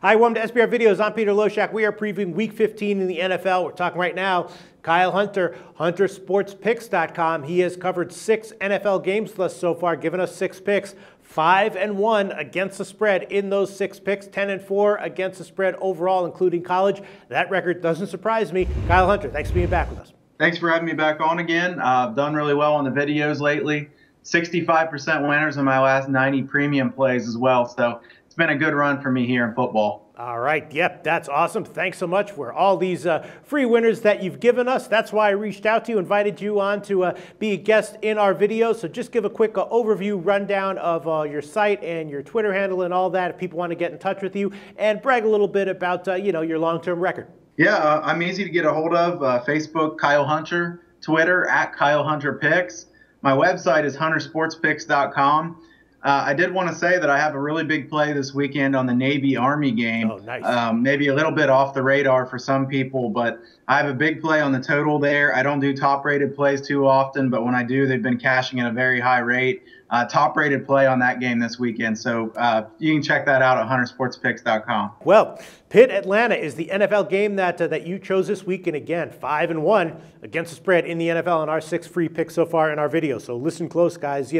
Hi, welcome to SBR Videos. I'm Peter Loshak. We are previewing Week 15 in the NFL. We're talking right now, Kyle Hunter, HunterSportsPicks.com. He has covered 6 NFL games with us so far, giving us 6 picks. 5-1 against the spread in those 6 picks, 10-4 against the spread overall, including college. That record doesn't surprise me. Kyle Hunter, thanks for being back with us. Thanks for having me back on again. I've done really well on the videos lately. 65% winners in my last 90 premium plays as well. So it's been a good run for me here in football. All right. Yep, that's awesome. Thanks so much for all these free winners that you've given us. That's why I reached out to you, invited you on to be a guest in our video. So just give a quick overview, rundown of your site and your Twitter handle and all that if people want to get in touch with you, and brag a little bit about your long-term record. Yeah, I'm easy to get a hold of. Facebook, Kyle Hunter. Twitter, @KyleHunterPicks. My website is HunterSportsPicks.com. I did want to say that I have a really big play this weekend on the Navy-Army game. Oh, nice. Maybe a little bit off the radar for some people, but I have a big play on the total there. I don't do top-rated plays too often, but when I do, they've been cashing at a very high rate. Top-rated play on that game this weekend. So you can check that out at HunterSportsPicks.com. Well, Pitt-Atlanta is the NFL game that you chose this week, and again, 5-1 against the spread in the NFL on our 6 free picks so far in our video. So listen close, guys.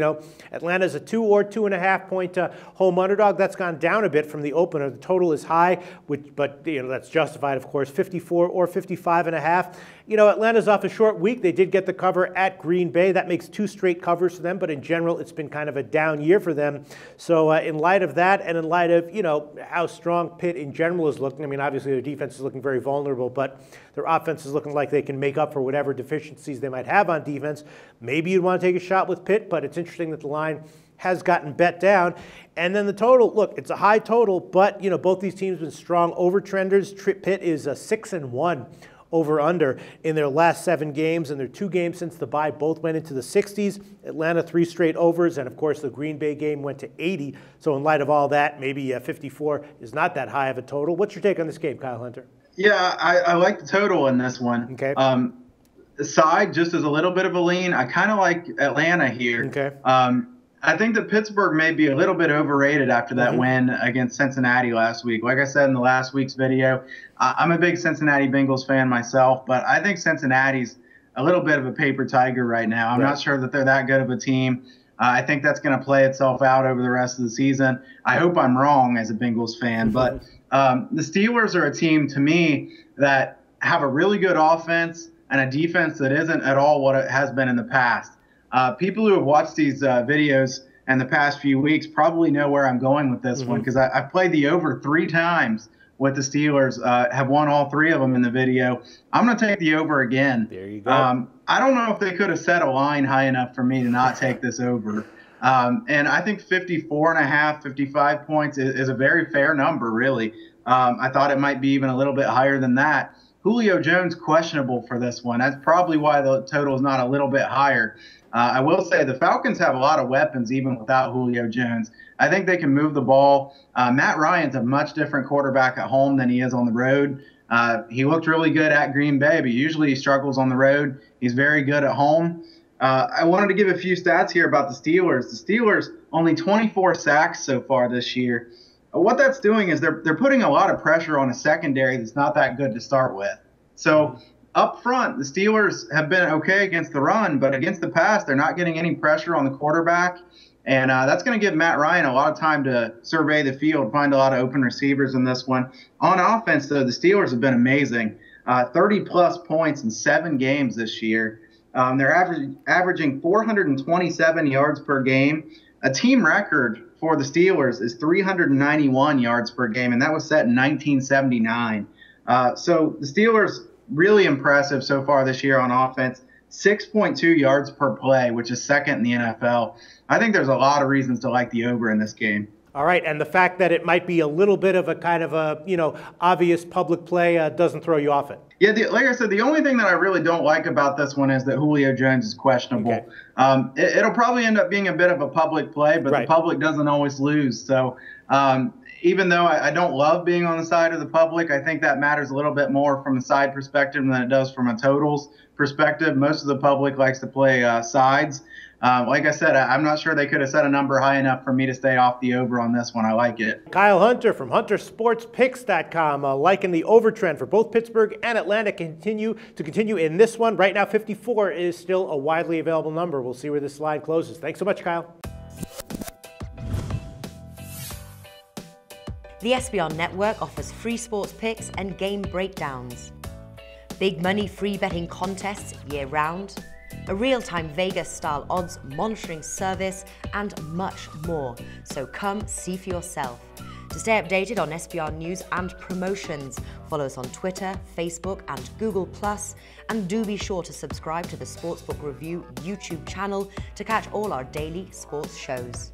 Atlanta's a 2 or 2.5 point home underdog. That's gone down a bit from the opener. The total is high, but that's justified, of course. 54 or 55.5. Atlanta's off a short week. They did get the cover at Green Bay. That makes 2 straight covers for them, but in general, it's been kind of a down year for them. So in light of that, and in light of how strong Pitt in general is looking, I mean, obviously their defense is looking very vulnerable, but their offense is looking like they can make up for whatever deficiencies they might have on defense. Maybe you'd want to take a shot with Pitt, but it's interesting that the line has gotten bet down. And then the total, look, it's a high total, but both these teams have been strong over-trenders. Pitt is a 6-1 over-under in their last 7 games, and their 2 games since the bye both went into the 60s. Atlanta 3 straight overs, and of course the Green Bay game went to 80. So in light of all that, maybe 54 is not that high of a total. What's your take on this game, Kyle Hunter? Yeah, I like the total in this one. Okay. The side just is a little bit of a lean. I kind of like Atlanta here. Okay. I think that Pittsburgh may be a little bit overrated after that win against Cincinnati last week. Like I said in the last week's video, I'm a big Cincinnati Bengals fan myself, but I think Cincinnati's a little bit of a paper tiger right now. I'm not sure that they're that good of a team. I think that's going to play itself out over the rest of the season. I hope I'm wrong as a Bengals fan, but the Steelers are a team, to me, that have a really good offense and a defense that isn't at all what it has been in the past. People who have watched these videos in the past few weeks probably know where I'm going with this one, because I've played the over 3 times with the Steelers, have won all 3 of them in the video. I'm going to take the over again. There you go. I don't know if they could have set a line high enough for me to not take this over. And I think 54.5, 55 points is a very fair number, really. I thought it might be even a little bit higher than that. Julio Jones questionable for this one. That's probably why the total is not a little bit higher. I will say the Falcons have a lot of weapons even without Julio Jones. I think they can move the ball. Matt Ryan's a much different quarterback at home than he is on the road. He looked really good at Green Bay, but usually he struggles on the road. He's very good at home. I wanted to give a few stats here about the Steelers. The Steelers, only 24 sacks so far this year. What that's doing is they're putting a lot of pressure on a secondary that's not that good to start with. So up front, the Steelers have been okay against the run, but against the pass, they're not getting any pressure on the quarterback. And that's going to give Matt Ryan a lot of time to survey the field, find a lot of open receivers in this one. On offense, though, the Steelers have been amazing. 30-plus points in 7 games this year. They're averaging 427 yards per game. A team record for the Steelers is 391 yards per game, and that was set in 1979. So the Steelers, really impressive so far this year on offense. 6.2 yards per play, which is second in the NFL. I think there's a lot of reasons to like the over in this game. All right, and the fact that it might be a little bit of a kind of a, obvious public play doesn't throw you off it. Yeah, like I said, the only thing that I really don't like about this one is that Julio Jones is questionable. Okay. It'll probably end up being a bit of a public play, but the public doesn't always lose. So even though I don't love being on the side of the public, I think that matters a little bit more from a side perspective than it does from a totals perspective. Most of the public likes to play sides. Like I said, I'm not sure they could have set a number high enough for me to stay off the over on this one. I like it. Kyle Hunter from HunterSportsPicks.com liking the over trend for both Pittsburgh and Atlanta continue in this one. Right now, 54 is still a widely available number. We'll see where this line closes. Thanks so much, Kyle. The SBR Network offers free sports picks and game breakdowns, big money free betting contests year-round, a real-time Vegas-style odds monitoring service, and much more. So come see for yourself. To stay updated on SBR news and promotions, follow us on Twitter, Facebook, and Google+, and do be sure to subscribe to the Sportsbook Review YouTube channel to catch all our daily sports shows.